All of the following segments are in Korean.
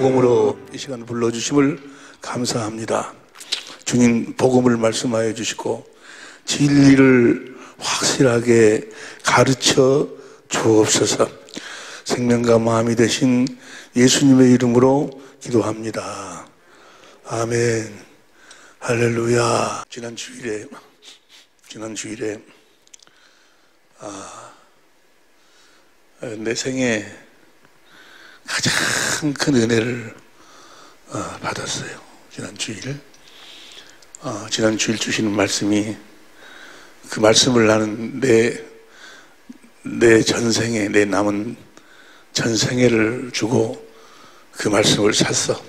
복음으로 이 시간 불러주심을 감사합니다. 주님 복음을 말씀하여 주시고 진리를 확실하게 가르쳐 주옵소서. 생명과 마음이 되신 예수님의 이름으로 기도합니다. 아멘. 할렐루야. 지난 주일에 내 생에 가장 큰 은혜를 받았어요. 지난 주일 주시는 말씀이, 그 말씀을 나는 내 전생에, 내 남은 전생애를 주고 그 말씀을 샀어.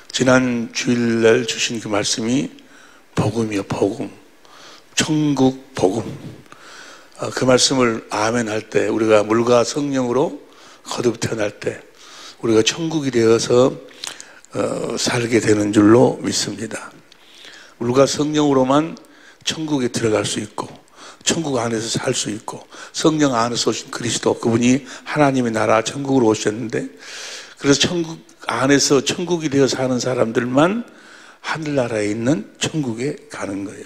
지난 주일날 주신 그 말씀이 복음이요, 복음. 천국 복음. 그 말씀을 아멘 할 때, 우리가 물과 성령으로 거듭 태어날 때 우리가 천국이 되어서 살게 되는 줄로 믿습니다. 물과 성령으로만 천국에 들어갈 수 있고, 천국 안에서 살 수 있고, 성령 안에서 오신 그리스도, 그분이 하나님의 나라 천국으로 오셨는데, 그래서 천국 안에서 천국이 되어 사는 사람들만 하늘나라에 있는 천국에 가는 거예요.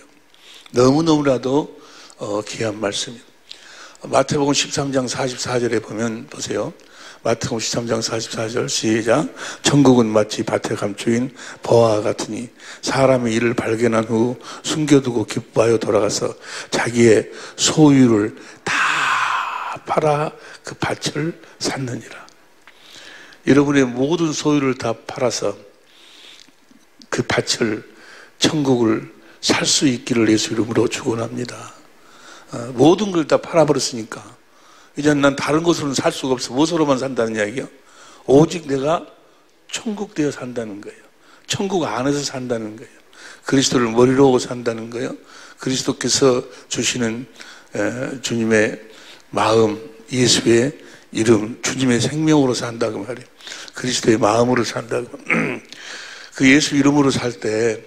너무너무나도 귀한 말씀이에요. 마태복음 13장 44절에 보면, 보세요. 마태복음 13장 44절 시작. 천국은 마치 밭에 감추인 보화와 같으니 사람이 이를 발견한 후 숨겨두고 기뻐하여 돌아가서 자기의 소유를 다 팔아 그 밭을 샀느니라. 여러분의 모든 소유를 다 팔아서 그 밭을, 천국을 살 수 있기를 예수 이름으로 축원합니다. 모든 걸 다 팔아버렸으니까 이제 난 다른 것으로는 살 수가 없어. 무엇으로만 산다는 이야기요? 오직 내가 천국 되어 산다는 거예요. 천국 안에서 산다는 거예요. 그리스도를 머리로 오고 산다는 거예요. 그리스도께서 주시는 주님의 마음, 예수의 이름, 주님의 생명으로 산다고 말이에요. 그리스도의 마음으로 산다고. 그 예수 이름으로 살 때,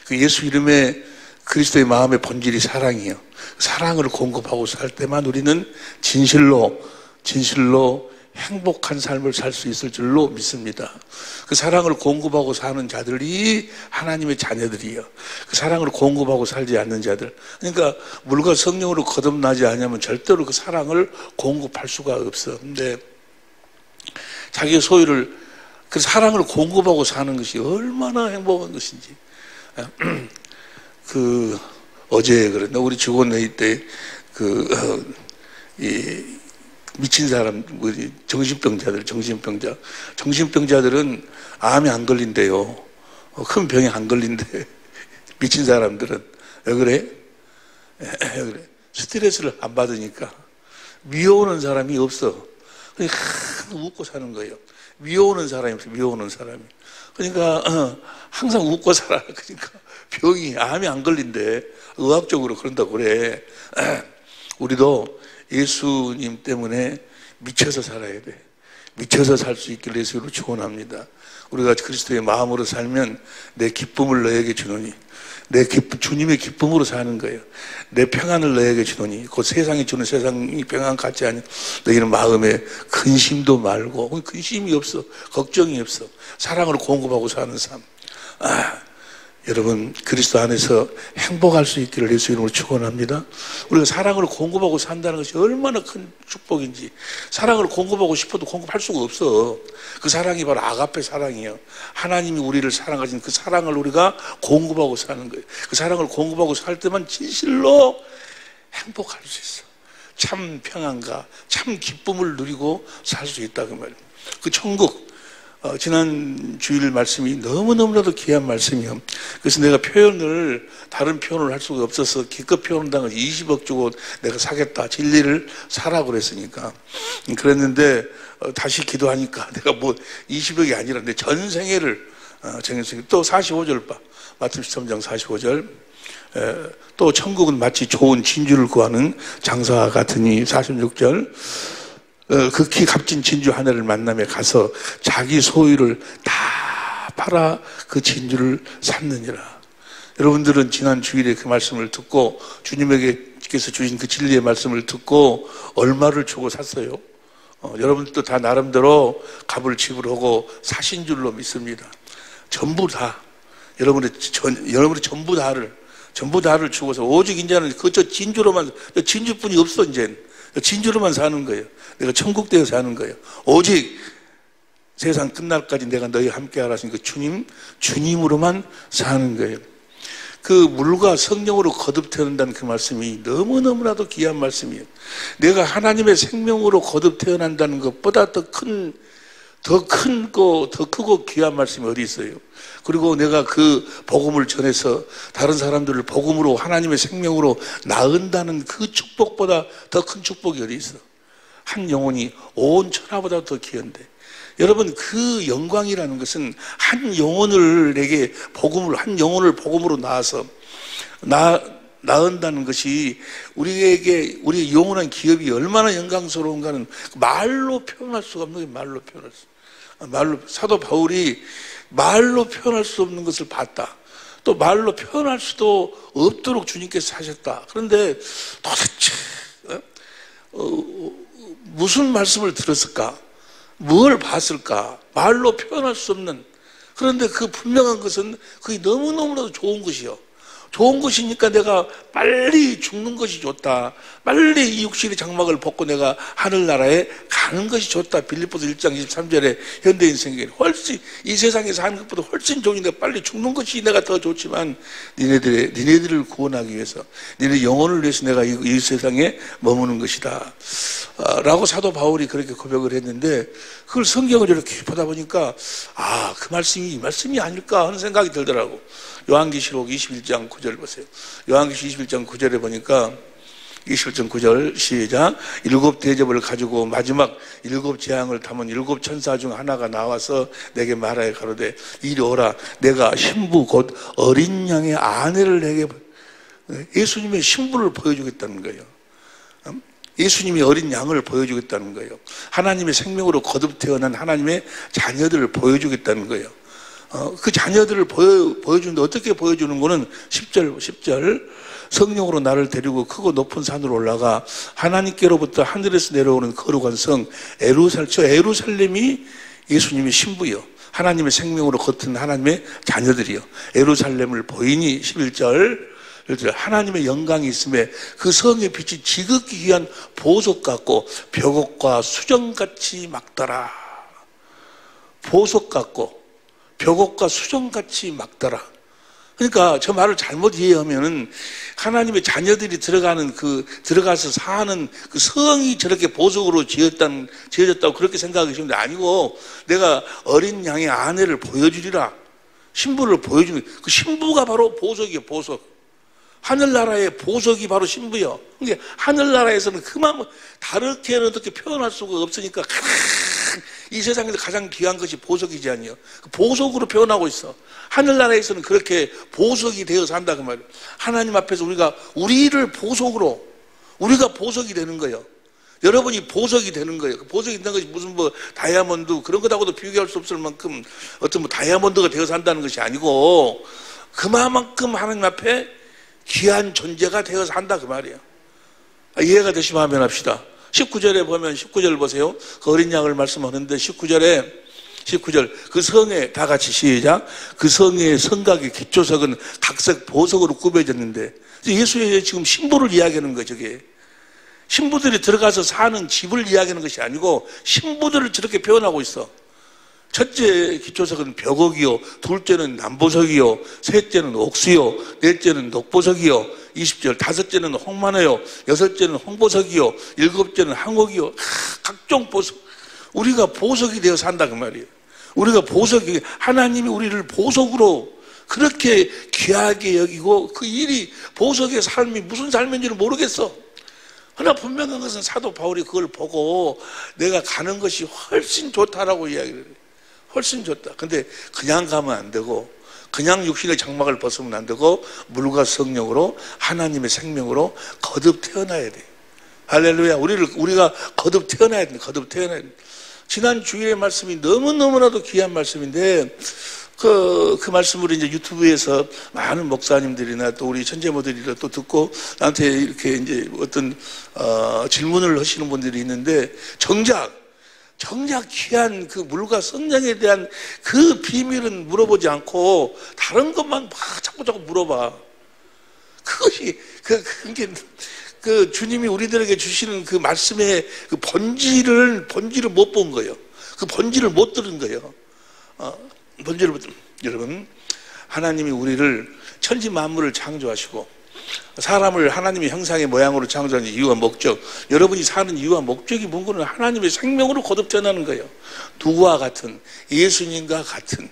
그 예수 이름의 그리스도의 마음의 본질이 사랑이에요. 사랑을 공급하고 살 때만 우리는 진실로 행복한 삶을 살 수 있을 줄로 믿습니다. 그 사랑을 공급하고 사는 자들이 하나님의 자녀들이에요. 그 사랑을 공급하고 살지 않는 자들, 그러니까 물과 성령으로 거듭나지 않으면 절대로 그 사랑을 공급할 수가 없어. 근데 자기의 소유를, 그 사랑을 공급하고 사는 것이 얼마나 행복한 것인지. 어제 그랬나? 우리 직원회의 때, 미친 사람, 정신병자들은 암이 안 걸린대요. 큰 병이 안 걸린대. 미친 사람들은. 왜 그래? 왜 그래? 스트레스를 안 받으니까. 미워오는 사람이 없어. 그러니까 웃고 사는 거예요. 미워오는 사람이 없어, 미워오는 사람이. 그러니까, 항상 웃고 살아. 그러니까, 암이 안 걸린대. 의학적으로 그런다고 그래. 우리도 예수님 때문에 미쳐서 살아야 돼. 미쳐서 살 수 있기를 예수로 축원합니다. 우리가 그리스도의 마음으로 살면 내 기쁨을 너에게 주노니, 주님의 기쁨으로 사는 거예요. 내 평안을 너에게 주노니, 그 세상이 주는 세상이 평안 같지 않은 너희는 마음에 근심도 말고, 근심이 없어, 걱정이 없어, 사랑을 공급하고 사는 삶. 여러분, 그리스도 안에서 행복할 수 있기를 예수 이름으로 축원합니다. 우리가 사랑을 공급하고 산다는 것이 얼마나 큰 축복인지. 사랑을 공급하고 싶어도 공급할 수가 없어. 그 사랑이 바로 아가페 사랑이에요. 하나님이 우리를 사랑하신 그 사랑을 우리가 공급하고 사는 거예요. 그 사랑을 공급하고 살 때만 진실로 행복할 수 있어. 참 평안과 참 기쁨을 누리고 살 수 있다, 그 말이에요. 그 천국, 지난 주일 말씀이 너무너무나도 귀한 말씀이요. 그래서 내가 다른 표현을 할 수가 없어서 기껏 표현한 걸 20억 주고 내가 사겠다. 진리를 사라고 그랬으니까. 그랬는데, 다시 기도하니까 내가 20억이 아니라 내 전생애를 정했으니까. 또 45절 봐. 마태복음 13장 45절. 또 천국은 마치 좋은 진주를 구하는 장사와 같으니 46절. 극히 값진 진주 하나를 만나며 가서 자기 소유를 다 팔아 그 진주를 샀느니라. 여러분들은 지난 주일에 그 말씀을 듣고 주님에게께서 주신 그 진리의 말씀을 듣고 얼마를 주고 샀어요? 여러분들도 다 나름대로 값을 지불하고 사신 줄로 믿습니다. 전부 다 여러분의 전부 다를 주고서 오직 이제는 그저 진주로만, 진주뿐이 없어. 이제 진주로만 사는 거예요. 내가 천국되어 사는 거예요. 오직 세상 끝날까지 내가 너희와 함께하라 하신 그 주님으로만 사는 거예요. 그 물과 성령으로 거듭 태어난다는 그 말씀이 너무너무나도 귀한 말씀이에요. 내가 하나님의 생명으로 거듭 태어난다는 것보다 더 크고 귀한 말씀이 어디 있어요? 그리고 내가 그 복음을 전해서 다른 사람들을 복음으로 하나님의 생명으로 낳는다는 그 축복보다 더 큰 축복이 어디 있어? 한 영혼이 온 천하보다 더 귀한데, 여러분, 그 영광이라는 것은 한 영혼을 복음으로 낳아서 낳는다는 것이 우리의 영원한 기업이 얼마나 영광스러운가는 말로 표현할 수가 없는 거예요. 사도 바울이 말로 표현할 수 없는 것을 봤다. 또 말로 표현할 수도 없도록 주님께서 하셨다. 그런데 도대체 무슨 말씀을 들었을까? 뭘 봤을까? 말로 표현할 수 없는. 그런데 그 분명한 것은 그게 너무너무나도 좋은 것이요. 좋은 것이니까 내가 빨리 죽는 것이 좋다. 빨리 이 육신의 장막을 벗고 내가 하늘나라에 가는 것이 좋다. 빌립보서 1장 23절에 현대인 생각에 훨씬 이 세상에서 하는 것보다 훨씬 좋으니까 빨리 죽는 것이 내가 더 좋지만 니네들을 구원하기 위해서, 니네 영혼을 위해서 내가 이 세상에 머무는 것이다 라고 사도 바울이 그렇게 고백을 했는데, 그걸 성경을 이렇게 보다 보니까 그 말씀이 이 말씀이 아닐까 하는 생각이 들더라고. 요한계시록 21장 9절 보세요. 요한계시록 21장 9절에 보니까 21장 9절 시작. 일곱 대접을 가지고 마지막 일곱 재앙을 담은 일곱 천사 중 하나가 나와서 내게 말하여 가로되 이리 오라. 내가 신부 곧 어린 양의 아내를 내게, 예수님의 신부를 보여주겠다는 거예요. 예수님이 어린 양을 보여주겠다는 거예요. 하나님의 생명으로 거듭 태어난 하나님의 자녀들을 보여주겠다는 거예요. 그 자녀들을 보여주는데 어떻게 보여주는 거는 10절 성령으로 나를 데리고 크고 높은 산으로 올라가 하나님께로부터 하늘에서 내려오는 거룩한 성 에루살렘이 예수님의 신부요, 하나님의 생명으로 겉은 하나님의 자녀들이요, 에루살렘을 보이니 11절 하나님의 영광이 있음에 그 성의 빛이 지극히 귀한 보석 같고 벽옥과 수정같이 막더라. 보석 같고 벽옥과 수정같이 막더라. 그러니까 저 말을 잘못 이해하면은 하나님의 자녀들이 들어가서 사는 그 성이 저렇게 보석으로 지어졌다고 그렇게 생각하시면 아니고, 내가 어린 양의 아내를 보여주리라. 신부를 보여주는, 그 신부가 바로 보석이에요, 보석. 하늘나라의 보석이 바로 신부요. 그러니까 하늘나라에서는 그만 다르게는 어떻게 표현할 수가 없으니까 이 세상에서 가장 귀한 것이 보석이지 아니요. 보석으로 표현하고 있어. 하늘나라에서는 그렇게 보석이 되어 산다 그 말이에요. 하나님 앞에서 우리를 보석으로, 우리가 보석이 되는 거예요. 여러분이 보석이 되는 거예요. 그 보석이 있는 것이 무슨 다이아몬드 그런 것하고도 비교할 수 없을 만큼 어떤 다이아몬드가 되어 산다는 것이 아니고, 그만큼 하나님 앞에 귀한 존재가 되어서 한다 그 말이에요. 이해가 되시면 하면 합시다. 19절에 보면 19절 보세요. 그 어린 양을 말씀하는데 19절 그 성에 다 같이 시작. 그 성의 성곽의 기초석은 각색 보석으로 꾸며졌는데, 예수의 지금 신부를 이야기하는 거죠. 저게 신부들이 들어가서 사는 집을 이야기하는 것이 아니고 신부들을 저렇게 표현하고 있어. 첫째 기초석은 벽옥이요, 둘째는 남보석이요, 셋째는 옥수요, 넷째는 녹보석이요, 20절 다섯째는 홍마노요, 여섯째는 홍보석이요, 일곱째는 항옥이요. 각종 보석. 우리가 보석이 되어 산다 그 말이에요. 우리가 보석이, 하나님이 우리를 보석으로 그렇게 귀하게 여기고, 그 일이 보석의 삶이 무슨 삶인지를 모르겠어. 그러나 분명한 것은 사도 바울이 그걸 보고 내가 가는 것이 훨씬 좋다라고 이야기를 해요. 훨씬 좋다. 근데 그냥 가면 안 되고, 그냥 육신의 장막을 벗으면 안 되고, 물과 성령으로 하나님의 생명으로 거듭 태어나야 돼. 할렐루야. 우리가 거듭 태어나야 돼. 거듭 태어나야 돼. 지난 주일의 말씀이 너무너무나도 귀한 말씀인데, 그 말씀을 이제 유튜브에서 많은 목사님들이나 또 우리 천재모들이 또 듣고 나한테 이렇게 이제 어떤 질문을 하시는 분들이 있는데, 정작 정작 귀한 그 물과 성령에 대한 그 비밀은 물어보지 않고 다른 것만 막 자꾸 물어봐. 그것이 그게 그 주님이 우리들에게 주시는 그 말씀의 그 본질을 못 본 거예요. 그 본질을 못 들은 거예요. 본질을 못 들은. 여러분, 하나님이 우리를 천지 만물을 창조하시고 사람을 하나님의 형상의 모양으로 창조한 이유와 목적, 여러분이 사는 이유와 목적이 뭔가는 하나님의 생명으로 거듭 태어나는 거예요. 누구와 같은, 예수님과 같은.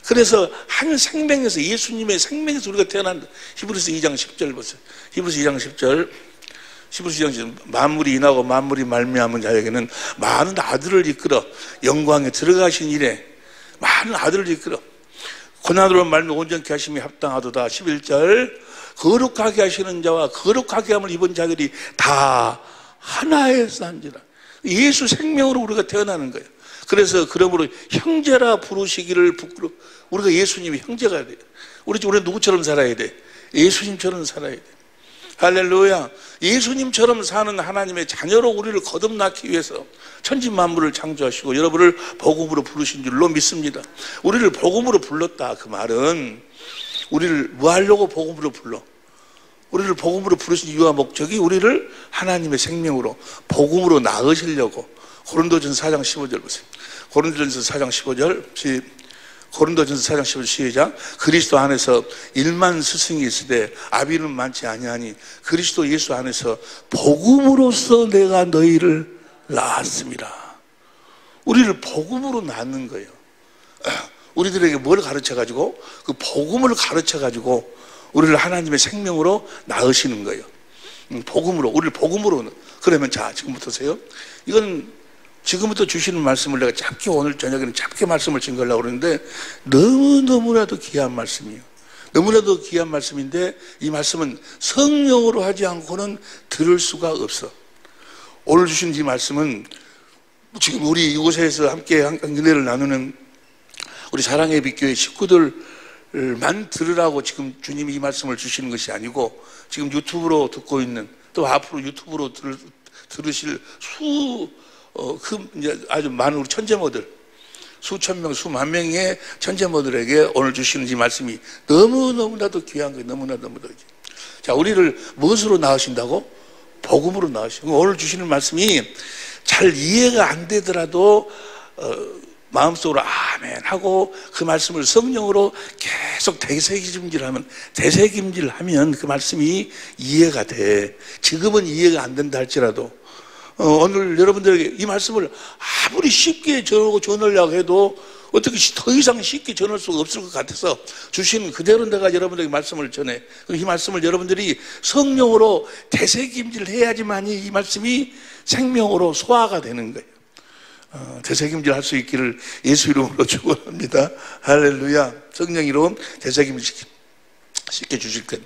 그래서 한 생명에서, 예수님의 생명에서 우리가 태어난, 히브리서 2장 10절 보세요. 히브리서 2장 10절. 히브리서 2장 10절. 만물이 인하고 만물이 말미암은 자에게는 많은 아들을 이끌어 영광에 들어가신 이래 많은 아들을 이끌어 고난으로 말미 온전케 하심이 합당하도다. 11절. 거룩하게 하시는 자와 거룩하게 함을 입은 자들이 다 하나에서 한지라. 예수 생명으로 우리가 태어나는 거예요. 그래서 그러므로 형제라 부르시기를 부끄러. 우리가 예수님이 형제가 돼요. 우리는 누구처럼 살아야 돼? 예수님처럼 살아야 돼. 할렐루야. 예수님처럼 사는 하나님의 자녀로 우리를 거듭나기 위해서 천지 만물을 창조하시고 여러분을 복음으로 부르신 줄로 믿습니다. 우리를 복음으로 불렀다. 그 말은 우리를 뭐 하려고 복음으로 불러? 우리를 복음으로 부르신 이유와 목적이 우리를 하나님의 생명으로 복음으로 낳으시려고. 고린도전서 4장 15절 보세요. 고린도전서 4장 15절. 고린도전서 4장 15절 시작. 그리스도 안에서 1만 스승이 있으되 아비는 많지 아니하니 그리스도 예수 안에서 복음으로써 내가 너희를 낳았습니다. 우리를 복음으로 낳는 거예요. 우리들에게 뭘 가르쳐가지고? 그 복음을 가르쳐가지고 우리를 하나님의 생명으로 낳으시는 거예요. 복음으로, 우리를 복음으로. 그러면 자, 지금부터 보세요. 이건 지금부터 주시는 말씀을 내가 짧게 오늘 저녁에는 짧게 말씀을 증거하려고 그러는데 너무나도 귀한 말씀이에요. 너무나도 귀한 말씀인데 이 말씀은 성령으로 하지 않고는 들을 수가 없어. 오늘 주신 이 말씀은 지금 우리 이곳에서 함께 은혜를 나누는 우리 사랑의 빛교회 식구들만 들으라고 지금 주님이 이 말씀을 주시는 것이 아니고 지금 유튜브로 듣고 있는 또 앞으로 유튜브로 들으실 아주 많은 우리 천재모들 수천 명, 수만 명의 천재모들에게 오늘 주시는 이 말씀이 너무나도 귀한 거예요. 너무나도 귀해요. 자, 우리를 무엇으로 낳으신다고? 복음으로 낳으시고 오늘 주시는 말씀이 잘 이해가 안 되더라도 마음속으로 아멘 하고 그 말씀을 성령으로 계속 되새김질하면 그 말씀이 이해가 돼. 지금은 이해가 안 된다 할지라도 오늘 여러분들에게 이 말씀을 아무리 쉽게 전하려고 해도 어떻게 더 이상 쉽게 전할 수가 없을 것 같아서 주신 그대로 내가 여러분들에게 말씀을 전해. 이 말씀을 여러분들이 성령으로 되새김질 해야지만이 이 말씀이 생명으로 소화가 되는 거예요. 되새김질 할 수 있기를 예수 이름으로 축원합니다. 할렐루야. 성령으로 되새김질 시켜 주실 것.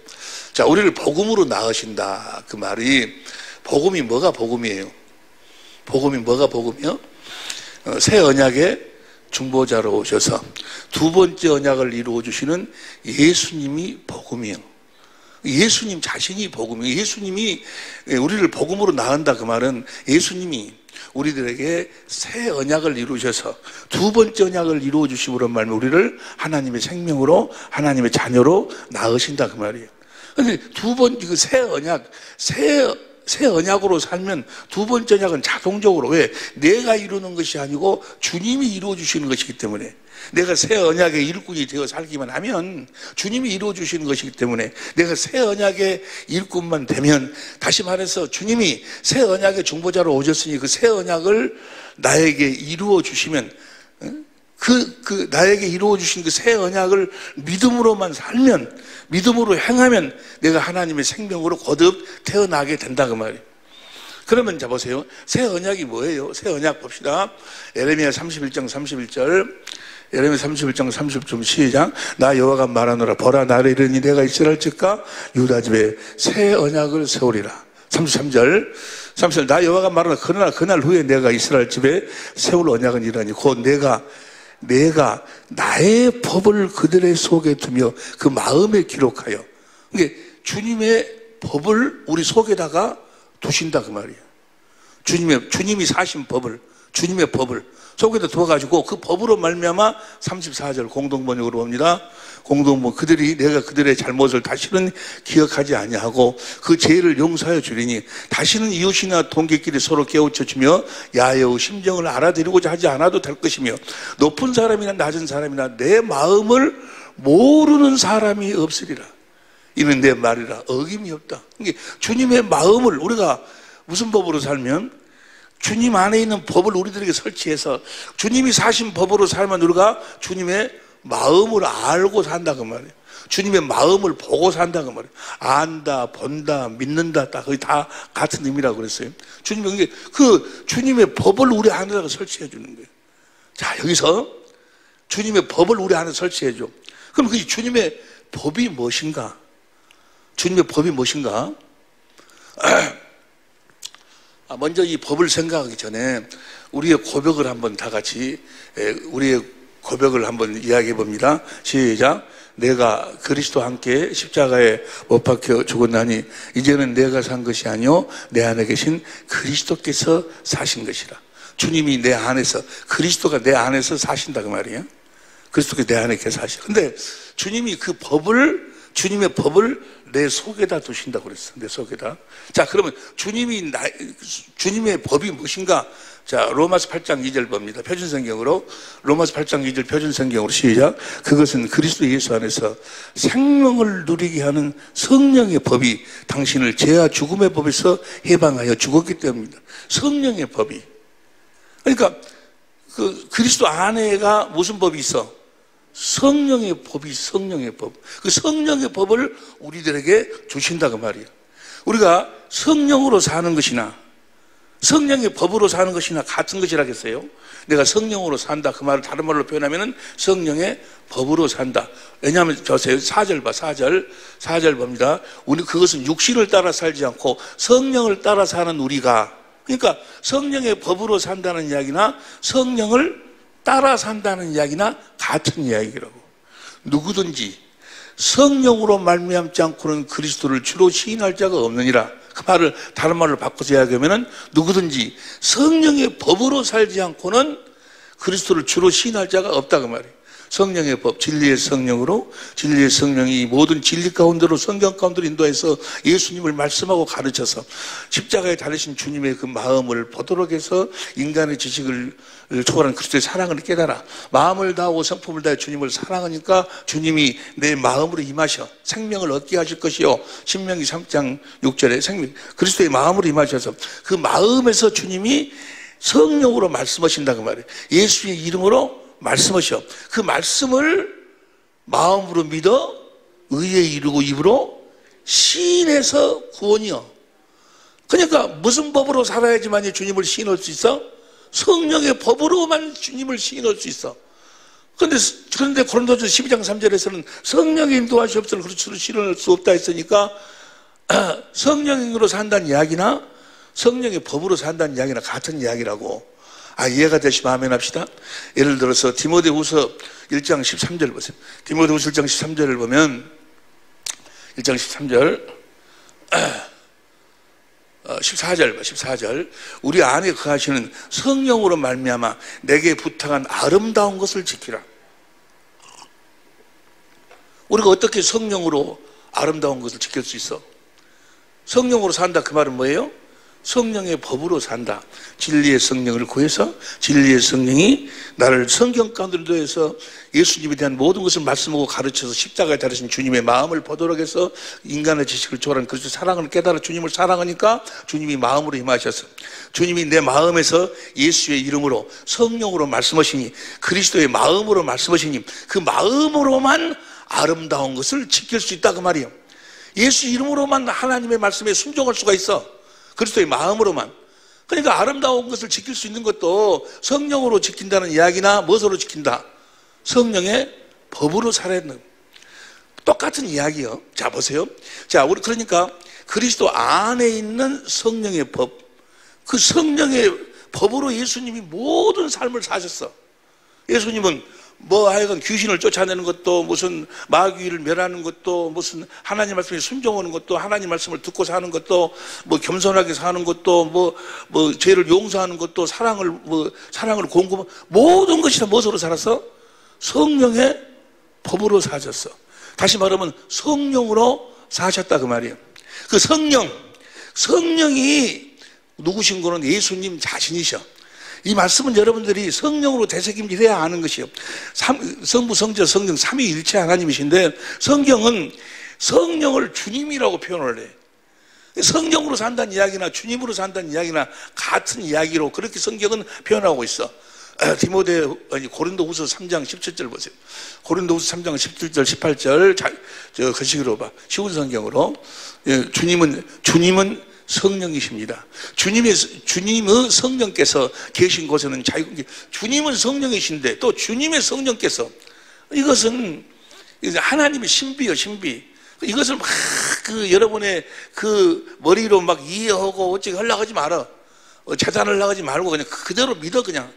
자, 우리를 복음으로 낳으신다. 그 말이 복음이 뭐가 복음이에요? 복음이 뭐가 복음이요? 새 언약의 중보자로 오셔서 두 번째 언약을 이루어 주시는 예수님이 복음이에요. 예수님 자신이 복음이에요. 예수님이 우리를 복음으로 낳은다. 그 말은 예수님이 우리들에게 새 언약을 이루셔서 두 번째 언약을 이루어 주심으로 말미암아 우리를 하나님의 생명으로 하나님의 자녀로 낳으신다. 그 말이에요. 그런데 두 번 그 새 언약 새 언약으로 살면 두 번째 언약은 자동적으로 왜? 내가 이루는 것이 아니고 주님이 이루어 주시는 것이기 때문에 내가 새 언약의 일꾼이 되어 살기만 하면 주님이 이루어 주시는 것이기 때문에 내가 새 언약의 일꾼만 되면 다시 말해서 주님이 새 언약의 중보자로 오셨으니 그 새 언약을 나에게 이루어 주시면 나에게 이루어 주신 그 새 언약을 믿음으로만 살면 믿음으로 행하면 내가 하나님의 생명으로 거듭 태어나게 된다 그 말이에요. 그러면 자 보세요. 새 언약이 뭐예요? 새 언약 봅시다. 예레미야 31장 31절. 예레미야 31장 30절 시작. 나 여호와가 말하노라. 보라 나를 이르니 내가 이스라엘 집과 유다 집에 새 언약을 세우리라. 33절. 나 여호와가 말하노라. 그러나 그날 후에 내가 이스라엘 집에 세울 언약은 이러니 곧 내가 나의 법을 그들의 속에 두며 그 마음에 기록하여. 그러니까 주님의 법을 우리 속에다가 두신다 그 말이에요. 주님이 사신 법을 주님의 법을 속에다 두어가지고 그 법으로 말미암아 34절 공동번역으로 봅니다. 공동번 그들이 내가 그들의 잘못을 다시는 기억하지 아니하고 그 죄를 용서하여 주리니 다시는 이웃이나 동객끼리 서로 깨우쳐 주며 야여의 심정을 알아들이고자 하지 않아도 될 것이며 높은 사람이나 낮은 사람이나 내 마음을 모르는 사람이 없으리라. 이는 내 말이라 어김이 없다. 그러니까 주님의 마음을 우리가 무슨 법으로 살면 주님 안에 있는 법을 우리들에게 설치해서 주님이 사신 법으로 살면 우리가 주님의 마음을 알고 산다 그 말이에요. 주님의 마음을 보고 산다 그 말이에요. 안다, 본다, 믿는다 다 거의 다 같은 의미라고 그랬어요. 주님이 그 주님의 법을 우리 안에다가 설치해 주는 거예요. 자, 여기서 주님의 법을 우리 안에 설치해 줘. 그럼 그 주님의 법이 무엇인가? 주님의 법이 무엇인가? 먼저 이 법을 생각하기 전에 우리의 고백을 한번 다 같이 우리의 고백을 한번 이야기해 봅니다. 시작. 내가 그리스도와 함께 십자가에 못 박혀 죽었나니 이제는 내가 산 것이 아니요 내 안에 계신 그리스도께서 사신 것이라. 주님이 내 안에서 그리스도가 내 안에서 사신다 그 말이에요. 그리스도가 내 안에 계셔 사시. 근데 주님이 그 법을 주님의 법을 내 속에다 두신다고 그랬어. 내 속에다. 자, 그러면 주님의 법이 무엇인가? 자, 로마서 8장 2절 봅니다. 표준성경으로. 로마서 8장 2절 표준성경으로 시작. 그것은 그리스도 예수 안에서 생명을 누리게 하는 성령의 법이 당신을 죄와 죽음의 법에서 해방하여 죽었기 때문입니다. 성령의 법이. 그러니까 그 그리스도 안에가 무슨 법이 있어? 성령의 법이 성령의 법. 그 성령의 법을 우리들에게 주신다 그 말이에요. 우리가 성령으로 사는 것이나 성령의 법으로 사는 것이나 같은 것이라겠어요. 내가 성령으로 산다 그 말을 다른 말로 표현하면 성령의 법으로 산다. 왜냐하면 저세요 4절 봐. 4절 봅니다. 우리 그것은 육신을 따라 살지 않고 성령을 따라 사는 우리가, 그러니까 성령의 법으로 산다는 이야기나 성령을 따라 산다는 이야기나 같은 이야기라고. 누구든지 성령으로 말미암지 않고는 그리스도를 주로 시인할 자가 없느니라. 그 말을 다른 말로 바꿔서 이야기하면 누구든지 성령의 법으로 살지 않고는 그리스도를 주로 시인할 자가 없다 그 말이에요. 성령의 법, 진리의 성령으로, 진리의 성령이 모든 진리 가운데로 성경 가운데로 인도해서 예수님을 말씀하고 가르쳐서 십자가에 달리신 주님의 그 마음을 보도록 해서 인간의 지식을 초월한 그리스도의 사랑을 깨달아 마음을 다하고 성품을 다해 주님을 사랑하니까 주님이 내 마음으로 임하셔 생명을 얻게 하실 것이요. 신명기 3장 6절에 생명, 그리스도의 마음으로 임하셔서 그 마음에서 주님이 성령으로 말씀하신다 그 말이에요. 예수의 이름으로 말씀하셔. 그 말씀을 마음으로 믿어 의에 이르고 입으로 시인해서 구원이요. 그러니까 무슨 법으로 살아야지만 주님을 시인할 수 있어? 성령의 법으로만 주님을 시인할 수 있어. 그런데 고린도전서 12장 3절에서는 성령의 인도하시 없으면 그리스도를 시인할 수 없다 했으니까 성령으로 산다는 이야기나 성령의 법으로 산다는 이야기나 같은 이야기라고. 이해가 되시면 아멘 합시다. 예를 들어서 디모데후서 1장 13절 보세요. 디모데후서 1장 13절을 보면 1장 13절 14절 우리 안에 거하시는 성령으로 말미암아 내게 부탁한 아름다운 것을 지키라. 우리가 어떻게 성령으로 아름다운 것을 지킬 수 있어? 성령으로 산다 그 말은 뭐예요? 성령의 법으로 산다. 진리의 성령을 구해서 진리의 성령이 나를 성경 가운데로 해서 예수님에 대한 모든 것을 말씀하고 가르쳐서 십자가에 달으신 주님의 마음을 보도록 해서 인간의 지식을 초월한 그리스도의 사랑을 깨달아 주님을 사랑하니까 주님이 마음으로 임하셔서 주님이 내 마음에서 예수의 이름으로 성령으로 말씀하시니 그리스도의 마음으로 말씀하시니 그 마음으로만 아름다운 것을 지킬 수 있다 그 말이에요. 예수 이름으로만 하나님의 말씀에 순종할 수가 있어. 그리스도의 마음으로만. 그러니까 아름다운 것을 지킬 수 있는 것도 성령으로 지킨다는 이야기나 무엇으로 지킨다? 성령의 법으로 살아야 된다. 똑같은 이야기요. 자, 보세요. 자, 우리 그러니까 그리스도 안에 있는 성령의 법, 그 성령의 법으로 예수님이 모든 삶을 사셨어. 예수님은 뭐 하여간 귀신을 쫓아내는 것도, 무슨 마귀를 멸하는 것도, 무슨 하나님 말씀에 순종하는 것도, 하나님 말씀을 듣고 사는 것도, 뭐 겸손하게 사는 것도, 뭐 죄를 용서하는 것도, 사랑을 공급하는, 모든 것이 다 무엇으로 살았어? 성령의 법으로 사셨어. 다시 말하면 성령으로 사셨다 그 말이에요. 그 성령이 누구신 거는 예수님 자신이셔. 이 말씀은 여러분들이 성령으로 되새김질해야 하는 것이요. 성부, 성자, 성령 삼위일체 하나님이신데, 성경은 성령을 주님이라고 표현을 해. 성령으로 산다는 이야기나 주님으로 산다는 이야기나 같은 이야기로 그렇게 성경은 표현하고 있어. 고린도후서 3장 17절 보세요. 고린도후서 3장 17절 18절 거시기로 봐. 쉬운 성경으로. 주님은 성령이십니다. 주님의 성령께서 계신 곳에는 주님은 성령이신데 또 주님의 성령께서, 이것은 하나님의 신비요, 신비. 이것을 막 여러분의 머리로 막 이해하고 어찌게 하려고 하지 마라. 재단하려고 하지 말고 그냥 그대로 믿어. 그냥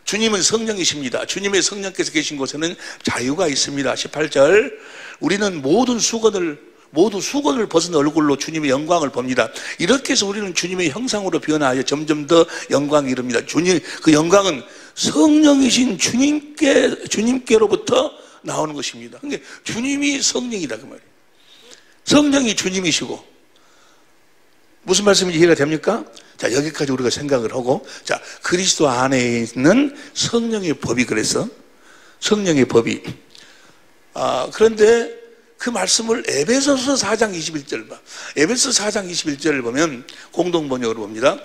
주님은 성령이십니다. 주님의 성령께서 계신 곳에는 자유가 있습니다. 18절, 우리는 모두 수건을 벗은 얼굴로 주님의 영광을 봅니다. 이렇게 해서 우리는 주님의 형상으로 변화하여 점점 더 영광이 이릅니다. 그 영광은 성령이신 주님께로부터 나오는 것입니다. 그러니까 주님이 성령이다 그 말이에요. 성령이 주님이시고, 무슨 말씀인지 이해가 됩니까? 자, 여기까지 우리가 생각을 하고, 자, 그리스도 안에 있는 성령의 법이, 그래서 성령의 법이, 그런데 그 말씀을 에베소서 4장 21절 봐. 에베소서 4장 21절을 보면 공동번역으로 봅니다.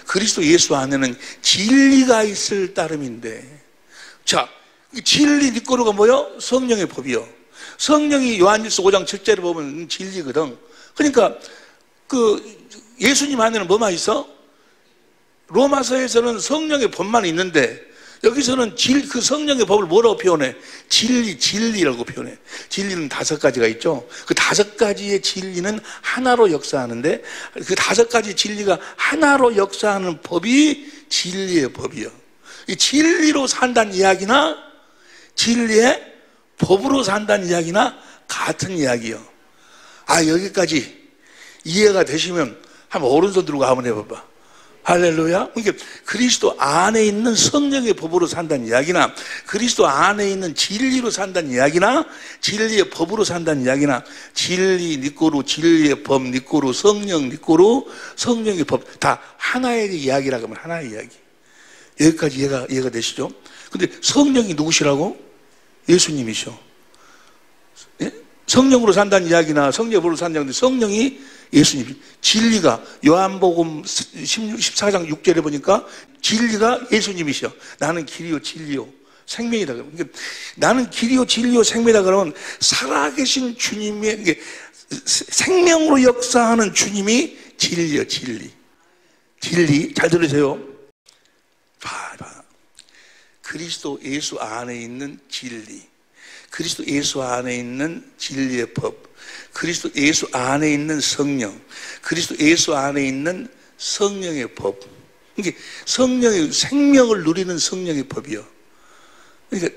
그리스도 예수 안에는 진리가 있을 따름인데, 자, 진리 니꼬르가 뭐요? 성령의 법이요. 성령이 요한일서 5장 7절에 보면 진리거든. 그러니까 예수님 안에는 뭐만 있어? 로마서에서는 성령의 법만 있는데, 여기서는 그 성령의 법을 뭐라고 표현해? 진리라고 표현해. 진리는 5가지가 있죠. 그 5가지의 진리는 하나로 역사하는데, 그 5가지 진리가 하나로 역사하는 법이 진리의 법이요. 이 진리로 산다는 이야기나 진리의 법으로 산다는 이야기나 같은 이야기요. 여기까지 이해가 되시면 한번 오른손 들고 한번 해봐봐. 할렐루야. 그러니까 그리스도 안에 있는 성령의 법으로 산다는 이야기나, 그리스도 안에 있는 진리로 산다는 이야기나, 진리의 법으로 산다는 이야기나, 진리 니꼬루, 진리의 법 니꼬루, 성령 니꼬루, 성령의 법, 다 하나의 이야기라고 하면 하나의 이야기. 여기까지 이해가 되시죠? 근데 성령이 누구시라고? 예수님이셔. 예? 성령으로 산다는 이야기나 성령의 법으로 산다는 이야기나, 성령이 예수님. 진리가 요한복음 14장 6절에 보니까 진리가 예수님이셔. 나는 길이요 진리요 생명이다. 그러니까 나는 길이요 진리요 생명이다 그러면 살아계신 주님의, 생명으로 역사하는 주님이 진리요 진리. 잘 들으세요. 봐. 그리스도 예수 안에 있는 진리, 그리스도 예수 안에 있는 진리의 법, 그리스도 예수 안에 있는 성령, 그리스도 예수 안에 있는 성령의 법. 이게 성령의 생명을 누리는 성령의 법이요. 그러니까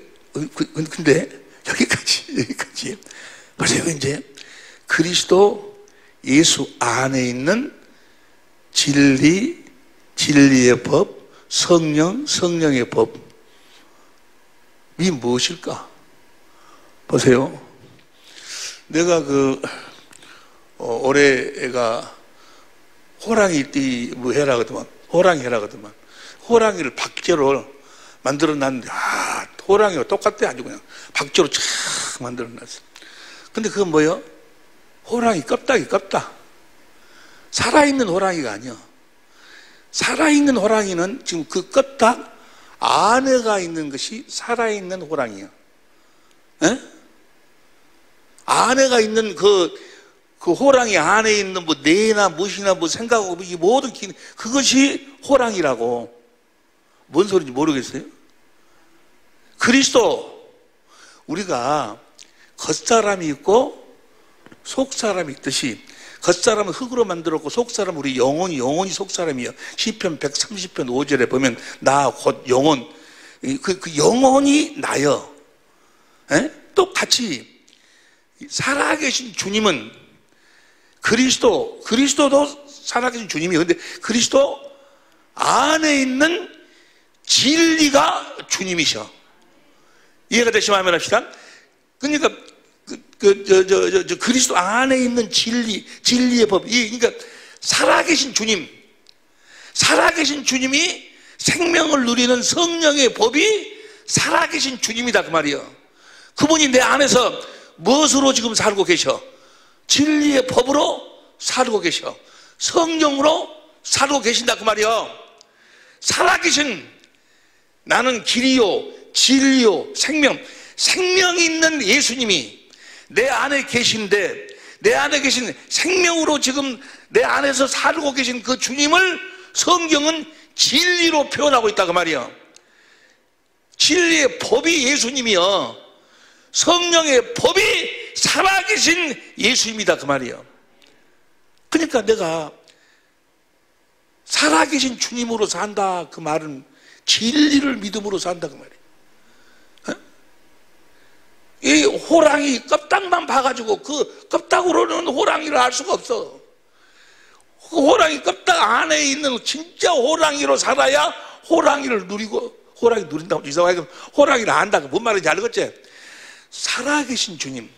근데 여기까지 보세요. 이제 그리스도 예수 안에 있는 진리, 진리의 법, 성령의 법이 무엇일까? 보세요. 내가 올해 애가 호랑이 해라 그러더만, 호랑이를 박제로 만들어 놨는데, 호랑이가 똑같대. 아주 그냥 박제로 쫙 만들어 놨어. 근데 그건 뭐예요? 호랑이 껍다. 살아있는 호랑이가 아니야. 살아있는 호랑이는 지금 그 껍딱 안에가 있는 것이 살아있는 호랑이야. 에? 안에가 있는 그 호랑이 안에 있는 뭐 뇌나 무엇이나 뭐 생각하고 이 모든 기능, 그것이 호랑이라고. 뭔 소리인지 모르겠어요? 그리스도, 우리가 겉사람이 있고 속사람이 있듯이, 겉사람은 흙으로 만들었고 속사람은 우리 영혼이 속사람이에요. 시편 130편 5절에 보면 나 곧 영혼, 그 영혼이 나여. 에? 또 같이 살아계신 주님은 그리스도도 살아계신 주님이에요. 근데 그리스도 안에 있는 진리가 주님이셔. 이해가 되시면 아멘 합시다. 그러니까 그리스도 안에 있는 진리의 법. 그러니까 살아계신 주님이 생명을 누리는 성령의 법이 살아계신 주님이다 그 말이에요. 그분이 내 안에서 무엇으로 지금 살고 계셔? 진리의 법으로 살고 계셔. 성령으로 살고 계신다 그 말이에요. 살아계신 나는 길이요 진리요 생명이 있는 예수님이 내 안에 계신데, 내 안에 계신 생명으로 지금 내 안에서 살고 계신 그 주님을 성경은 진리로 표현하고 있다 그 말이에요. 진리의 법이 예수님이요, 성령의 법이 살아계신 예수님이다 그 말이에요. 그러니까 내가 살아계신 주님으로 산다 그 말은 진리를 믿음으로 산다 그 말이에요. 이 호랑이 껍딱만 봐가지고 그 껍딱으로는 호랑이를 알 수가 없어. 그 호랑이 껍딱 안에 있는 진짜 호랑이로 살아야 호랑이를 누리고, 호랑이 누린다고 이상하게 호랑이를 안다. 뭔 말인지 알겠지? 살아계신 주님.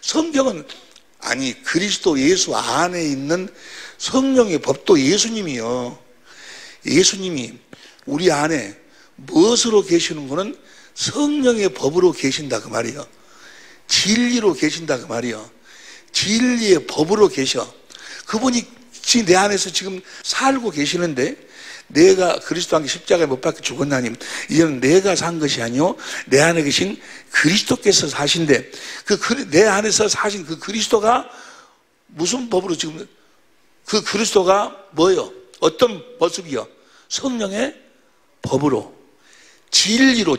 성경은 아니 그리스도 예수 안에 있는 성령의 법도 예수님이요. 예수님이 우리 안에 무엇으로 계시는 거는 성령의 법으로 계신다 그 말이에요. 진리로 계신다 그 말이에요. 진리의 법으로 계셔. 그분이 지금 내 안에서 지금 살고 계시는데, 내가 그리스도 함께 십자가에 못 박혀 죽었나니 이제는 내가 산 것이 아니요 내 안에 계신 그리스도께서 사신데, 내 안에서 사신 그 그리스도가 무슨 법으로 지금, 그 그리스도가 뭐예요? 어떤 모습이요? 성령의 법으로, 진리로.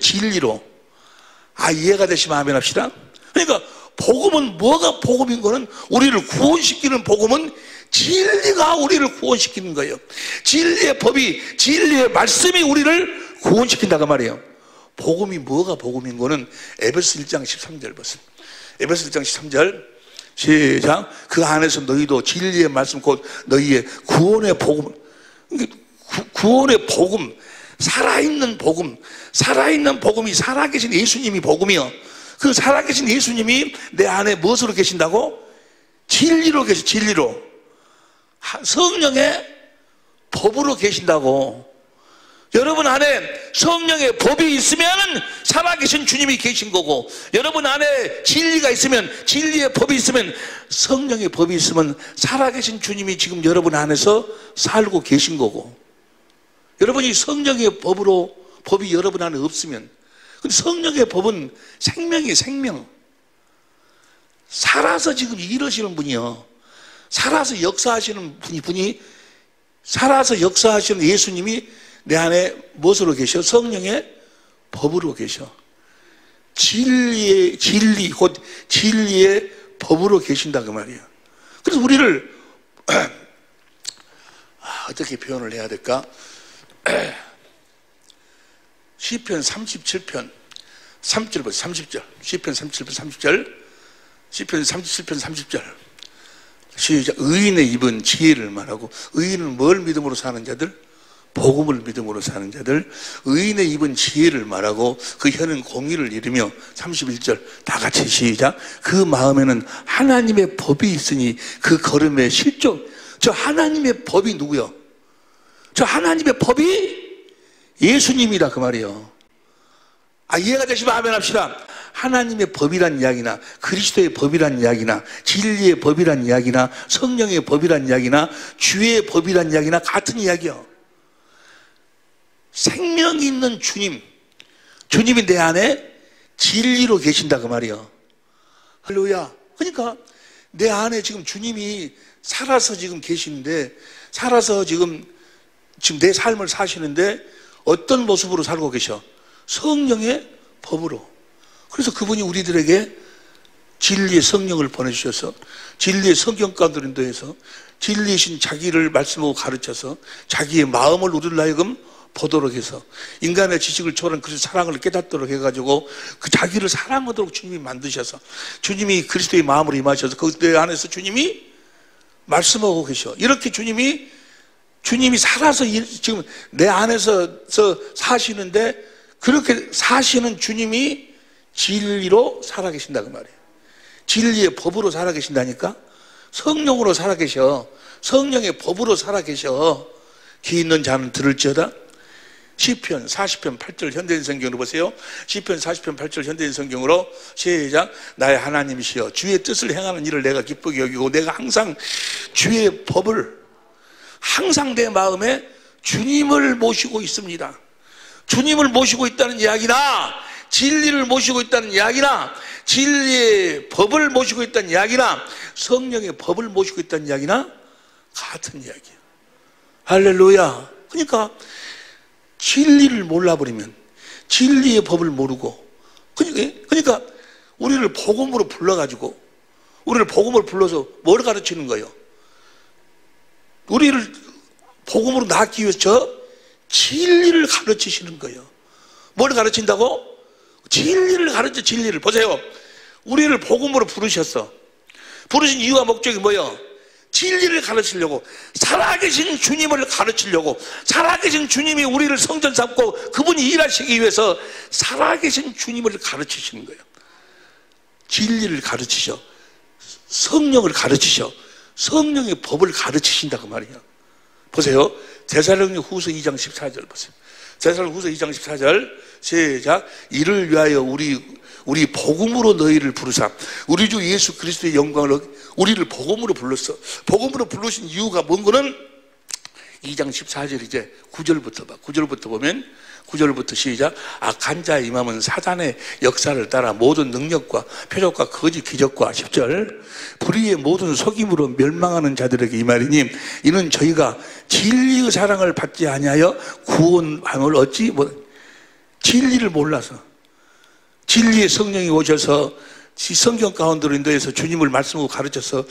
이해가 되시면 아멘 합시다. 그러니까 복음은 뭐가 복음인 거는, 우리를 구원시키는 복음은 진리가 우리를 구원시키는 거예요. 진리의 법이, 진리의 말씀이 우리를 구원시킨다 그 말이에요. 복음이 뭐가 복음인 거는 에베소 1장 13절 보세요. 에베소 1장 13절 시작. 그 안에서 너희도 진리의 말씀 곧 너희의 구원의 복음, 구원의 복음, 살아있는 복음이 살아계신 예수님이 복음이요. 그 살아계신 예수님이 내 안에 무엇으로 계신다고? 진리로 계시, 진리로. 성령의 법으로 계신다고. 여러분 안에 성령의 법이 있으면 살아계신 주님이 계신 거고, 여러분 안에 진리가 있으면, 진리의 법이 있으면, 성령의 법이 있으면 살아계신 주님이 지금 여러분 안에서 살고 계신 거고, 여러분이 성령의 법이 여러분 안에 없으면, 근데 성령의 법은 생명이에요, 생명. 살아서 지금 이러시는 분이요. 살아서 역사하시는 분이 살아서 역사하시는 예수님이 내 안에 무엇으로 계셔? 성령의 법으로 계셔. 진리, 곧 진리의 법으로 계신다 그 말이에요. 그래서 우리를 어떻게 표현을 해야 될까? 시편 37편 3절 보세요. 30절. 시편 37편 30절. 시편 37편 30절. 시작. 의인의 입은 지혜를 말하고, 의인은 뭘 믿음으로 사는 자들? 복음을 믿음으로 사는 자들. 의인의 입은 지혜를 말하고 그 혀는 공의를 이루며. 31절 다 같이 시작. 그 마음에는 하나님의 법이 있으니 그 걸음에 실족. 저 하나님의 법이 누구요? 저 하나님의 법이 예수님이다 그 말이에요. 이해가 되시면 아멘 합시다. 하나님의 법이란 이야기나 그리스도의 법이란 이야기나 진리의 법이란 이야기나 성령의 법이란 이야기나 주의 법이란 이야기나 같은 이야기요. 생명이 있는 주님이 내 안에 진리로 계신다 그 말이에요. 할렐루야. 그러니까 내 안에 지금 주님이 살아서 지금 계시는데, 살아서 지금 내 삶을 사시는데 어떤 모습으로 살고 계셔? 성령의 법으로. 그래서 그분이 우리들에게 진리의 성령을 보내주셔서 진리의 성경 가운데 인도해서 진리이신 자기를 말씀하고 가르쳐서 자기의 마음을 우리를 하여금 보도록 해서 인간의 지식을 초월한 그리스도의 사랑을 깨닫도록 해가지고 그 자기를 사랑하도록 주님이 만드셔서 주님이 그리스도의 마음으로 임하셔서 그때 안에서 주님이 말씀하고 계셔. 이렇게 주님이 살아서 지금 내 안에서 사시는데 그렇게 사시는 주님이 진리로 살아계신다 그 말이에요. 진리의 법으로 살아계신다니까. 성령으로 살아계셔. 성령의 법으로 살아계셔. 귀 있는 자는 들을지어다. 시편 40편 8절 현대인 성경으로 보세요. 시편 40편 8절 현대인 성경으로 시작. 나의 하나님이시여 주의 뜻을 행하는 일을 내가 기쁘게 여기고 내가 항상 주의 법을 항상 내 마음에 주님을 모시고 있습니다. 주님을 모시고 있다는 이야기나 진리를 모시고 있다는 이야기나 진리의 법을 모시고 있다는 이야기나 성령의 법을 모시고 있다는 이야기나 같은 이야기예요. 할렐루야. 그러니까 진리를 몰라버리면 진리의 법을 모르고 그러니까 우리를 복음으로 불러가지고 우리를 복음으로 불러서 뭘 가르치는 거예요? 우리를 복음으로 낳기 위해서 진리를 가르치시는 거예요. 뭘 가르친다고? 진리를 가르쳐. 진리를 보세요. 우리를 복음으로 부르셨어. 부르신 이유와 목적이 뭐예요? 진리를 가르치려고, 살아계신 주님을 가르치려고, 살아계신 주님이 우리를 성전 삼고 그분이 일하시기 위해서 살아계신 주님을 가르치시는 거예요. 진리를 가르치셔. 성령을 가르치셔. 성령의 법을 가르치신다 그 말이에요. 보세요. 데살로니가후서 2장 14절 보세요. 데살로니가후서 2장 14절 시작. 이를 위하여 우리 복음으로 너희를 부르사 우리 주 예수 그리스도의 영광을 우리를 복음으로 불렀어. 복음으로 부르신 이유가 뭔 거는 2장 14절 이제 9절부터 봐. 9절부터 보면 9절부터 시작. 악한 자의 임함은 사단의 역사를 따라 모든 능력과 표적과 거짓 기적과 10절 불의의 모든 속임으로 멸망하는 자들에게 임하리니 이는 저희가 진리의 사랑을 받지 아니하여 구원함을 얻지 진리를 몰라서 진리의 성령이 오셔서 성경 가운데로 인도해서 주님을 말씀하고 가르쳐서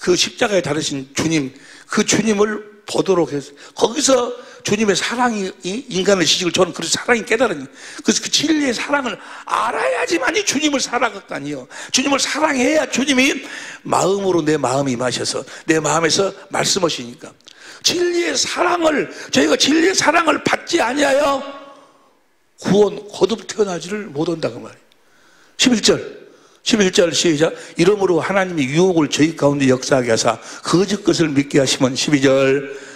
그 십자가에 달으신 주님 그 주님을 보도록 해서 거기서 주님의 사랑이 인간의 지식을 저는 그래서 사랑이 깨달으니 그래서 그 진리의 사랑을 알아야지만이 주님을 사랑할 거 아니에요. 주님을 사랑해야 주님이 마음으로 내 마음이 임하셔서 내 마음에서 말씀하시니까 진리의 사랑을 저희가 진리의 사랑을 받지 아니하여 구원 거듭 태어나지를 못한다 그 말이에요. 11절 시작. 이러므로 하나님이 유혹을 저희 가운데 역사하게 하사 거짓 것을 믿게 하시면 12절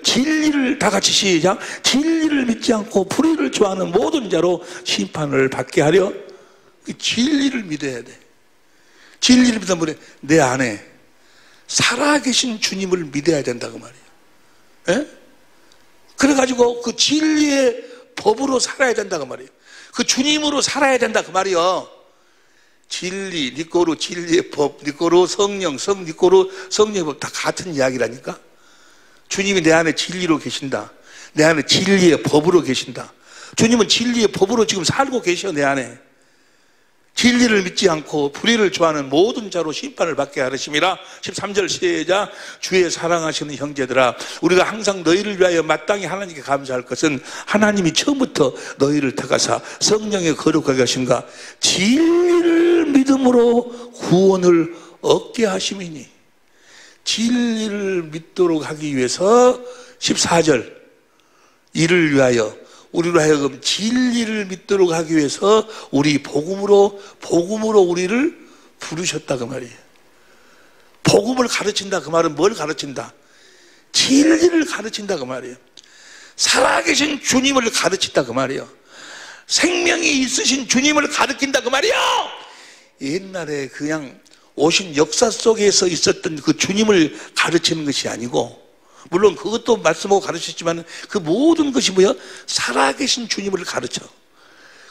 진리를 다 같이 시작. 진리를 믿지 않고 불의를 좋아하는 모든 자로 심판을 받게 하려. 진리를 믿어야 돼. 진리를 믿으면 내 안에 살아계신 주님을 믿어야 된다 그 말이에요. 에? 그래가지고 그 진리의 법으로 살아야 된다 그 말이에요. 그 주님으로 살아야 된다 그 말이에요. 진리, 니꼬로 진리의 법, 니꼬로 성령, 니꼬로 성령의 법 다 같은 이야기라니까. 주님이 내 안에 진리로 계신다. 내 안에 진리의 법으로 계신다. 주님은 진리의 법으로 지금 살고 계셔 내 안에. 진리를 믿지 않고 불의를 좋아하는 모든 자로 심판을 받게 하시미라. 13절 시작. 주의 사랑하시는 형제들아 우리가 항상 너희를 위하여 마땅히 하나님께 감사할 것은 하나님이 처음부터 너희를 택하사 성령의 거룩하게 하신가 진리를 믿음으로 구원을 얻게 하심이니. 진리를 믿도록 하기 위해서 14절 이를 위하여 우리로 하여금 진리를 믿도록 하기 위해서 우리 복음으로 우리를 부르셨다 그 말이에요. 복음을 가르친다 그 말은 뭘 가르친다? 진리를 가르친다 그 말이에요. 살아계신 주님을 가르친다 그 말이에요. 생명이 있으신 주님을 가르친다 그 말이에요. 옛날에 그냥 오신 역사 속에서 있었던 그 주님을 가르치는 것이 아니고 물론 그것도 말씀하고 가르쳤지만 그 모든 것이 뭐야? 살아계신 주님을 가르쳐.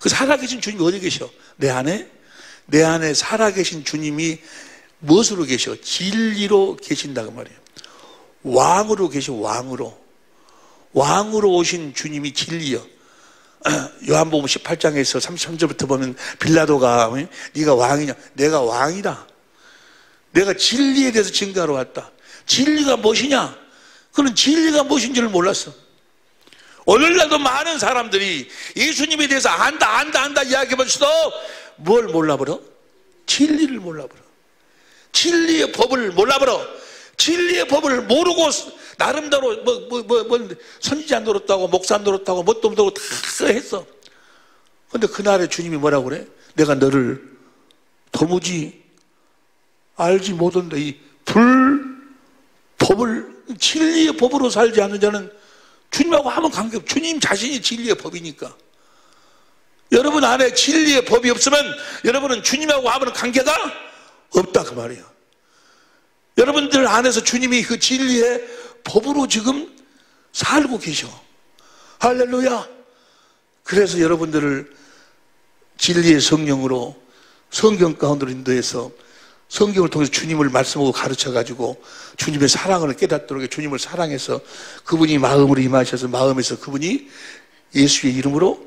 그 살아계신 주님이 어디 계셔? 내 안에 살아계신 주님이 무엇으로 계셔? 진리로 계신다 그 말이에요. 왕으로 계셔. 왕으로 오신 주님이 진리요. 요한복음 18장에서 33절부터 보면 빌라도가 네가 왕이냐? 내가 왕이다. 내가 진리에 대해서 증거하러 왔다. 진리가 무엇이냐? 그는 진리가 무엇인지를 몰랐어. 오늘날도 많은 사람들이 예수님에 대해서 안다 이야기하면서도 뭘 몰라버려? 진리를 몰라버려. 진리의 법을 몰라버려. 진리의 법을 모르고 나름대로 선지자 노릇하고 목사 노릇하고 뭣도 노릇 다 했어. 근데 그날에 주님이 뭐라고 그래? 내가 너를 도무지 알지 못한다. 이 법을 진리의 법으로 살지 않는 자는 주님하고 아무 관계없어. 주님 자신이 진리의 법이니까. 여러분 안에 진리의 법이 없으면 여러분은 주님하고 아무런 관계가 없다 그 말이에요. 여러분들 안에서 주님이 그 진리의 법으로 지금 살고 계셔. 할렐루야. 그래서 여러분들을 진리의 성령으로 성경 가운데로 인도해서 성경을 통해서 주님을 말씀하고 가르쳐가지고 주님의 사랑을 깨닫도록 주님을 사랑해서 그분이 마음으로 임하셔서 마음에서 그분이 예수의 이름으로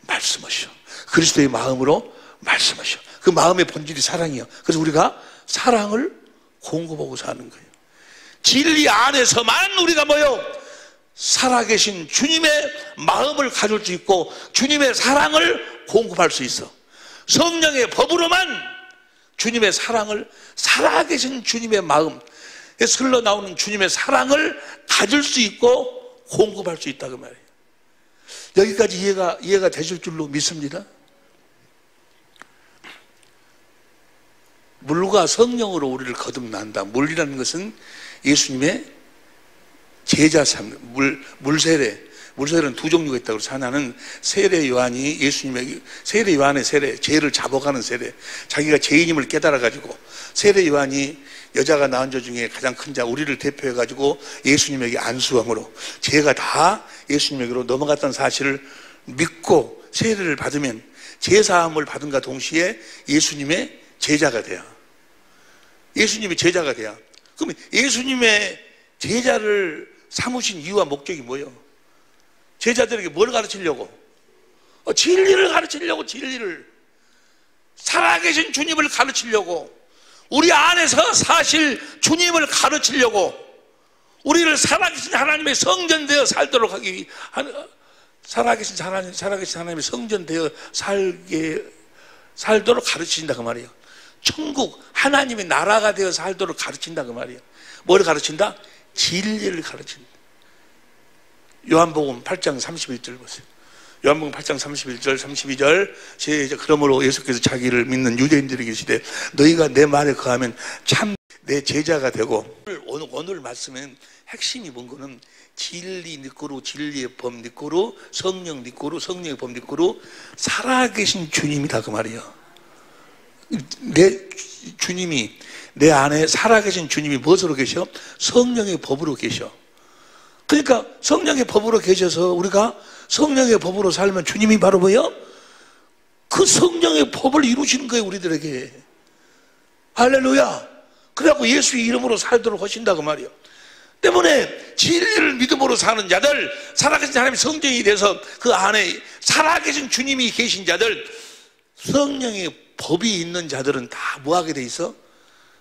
말씀하셔. 그리스도의 마음으로 말씀하셔. 그 마음의 본질이 사랑이요. 그래서 우리가 사랑을 공급하고 사는 거예요. 진리 안에서만 우리가 뭐요? 살아계신 주님의 마음을 가질 수 있고 주님의 사랑을 공급할 수 있어. 성령의 법으로만 주님의 사랑을, 살아계신 주님의 마음, 흘러나오는 주님의 사랑을 가질 수 있고 공급할 수 있다 그 말이에요. 여기까지 이해가 되실 줄로 믿습니다. 물과 성령으로 우리를 거듭난다. 물이라는 것은 예수님의 제자 삶, 물세례. 물세례는 두 종류가 있다고 그래서 하나는 세례 요한이 예수님의 세례 요한의 세례, 죄를 잡아가는 세례. 자기가 죄인임을 깨달아가지고 세례 요한이 여자가 낳은 자 중에 가장 큰 자 우리를 대표해가지고 예수님에게 안수함으로 죄가 다 예수님에게로 넘어갔다는 사실을 믿고 세례를 받으면 제사함을 받은과 동시에 예수님의 제자가 돼요. 예수님의 제자가 돼요. 그럼 예수님의 제자를 삼으신 이유와 목적이 뭐예요? 제자들에게 뭘 가르치려고? 진리를 가르치려고. 진리를, 살아계신 주님을 가르치려고, 우리 안에서 사실 주님을 가르치려고, 우리를 살아계신 하나님의 성전되어 살도록 하기 위해, 살아계신 하나님의 성전되어 살도록 가르친다 그 말이에요. 천국 하나님의 나라가 되어 살도록 가르친다 그 말이에요. 뭘 가르친다? 진리를 가르친다. 요한복음 8장 31절 보세요. 요한복음 8장 31절 32절 시작. 그러므로 예수께서 자기를 믿는 유대인들에게 계시되 너희가 내 말에 거하면 참 내 제자가 되고. 오늘 말씀은 핵심이 뭔 거는 진리 니꼬로, 진리의 법 니꼬로, 성령 니꼬로, 성령의 법 니꼬로 살아계신 주님이다 그 말이에요. 내 주님이 내 안에 살아계신 주님이 무엇으로 계셔? 성령의 법으로 계셔. 그러니까 성령의 법으로 계셔서 우리가 성령의 법으로 살면 주님이 바로 뭐예요? 그 성령의 법을 이루시는 거예요 우리들에게. 할렐루야. 그래갖고 예수의 이름으로 살도록 하신다 그 말이에요. 때문에 진리를 믿음으로 사는 자들, 살아계신 하나님의 성령이 돼서 그 안에 살아계신 주님이 계신 자들, 성령의 법이 있는 자들은 다 뭐하게 돼 있어?